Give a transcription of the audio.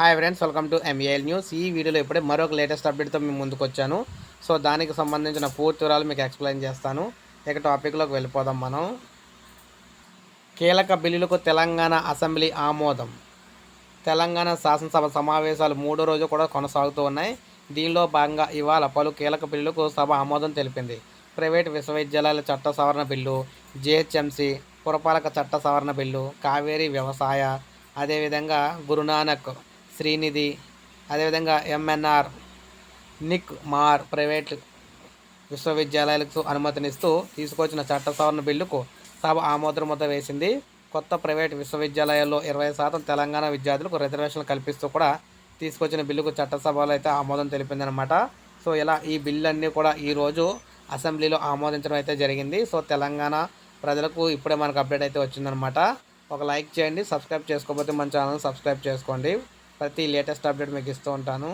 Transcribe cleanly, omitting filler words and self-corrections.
Hi friends, welcome to MAL news. ఈ వీడియోలో ఇప్పుడే మరొక లేటెస్ట్ అప్డేట్తో మేము ముందుకు వచ్చాను. సో దానికి సంబంధించిన పూర్తి వివరాలు మీకు ఎక్స్ప్లెయిన్ చేస్తాను. ఇక టాపిక్లోకి వెళ్ళిపోదాం మనం. కీలక బిల్లులకు తెలంగాణ అసెంబ్లీ ఆమోదం. తెలంగాణ శాసనసభ సమావేశాలు మూడో రోజు కూడా కొనసాగుతూ ఉన్నాయి. దీనిలో భాగంగా ఇవాళ పలు కీలక బిల్లులకు సభ ఆమోదం తెలిపింది. ప్రైవేటు విశ్వవిద్యాలయాల చట్ట సవరణ బిల్లు, జిహెచ్ఎంసి పురపాలక చట్ట సవరణ బిల్లు, కావేరీ వ్యవసాయ, అదేవిధంగా గురునానక్ శ్రీనిధి, అదేవిధంగా ఎంఎన్ఆర్ నిక్ మార్ ప్రైవేట్ విశ్వవిద్యాలయాలకు అనుమతినిస్తూ తీసుకొచ్చిన చట్ట సవరణ బిల్లుకు సభ ఆమోదముద్ర వేసింది. కొత్త ప్రైవేట్ విశ్వవిద్యాలయాల్లో 20% తెలంగాణ విద్యార్థులకు రిజర్వేషన్లు కల్పిస్తూ కూడా తీసుకొచ్చిన బిల్లుకు చట్టసభలో అయితే ఆమోదం తెలిపిందనమాట. సో ఇలా ఈ బిల్లు అన్నీ కూడా ఈరోజు అసెంబ్లీలో ఆమోదించడం అయితే జరిగింది. సో తెలంగాణ ప్రజలకు ఇప్పుడే మనకు అప్డేట్ అయితే వచ్చిందనమాట. ఒక లైక్ చేయండి, సబ్స్క్రైబ్ చేసుకోకపోతే మన ఛానల్ సబ్స్క్రైబ్ చేసుకోండి. ప్రతి లేటెస్ట్ అప్డేట్ మీకు ఇస్తూ ఉంటాను.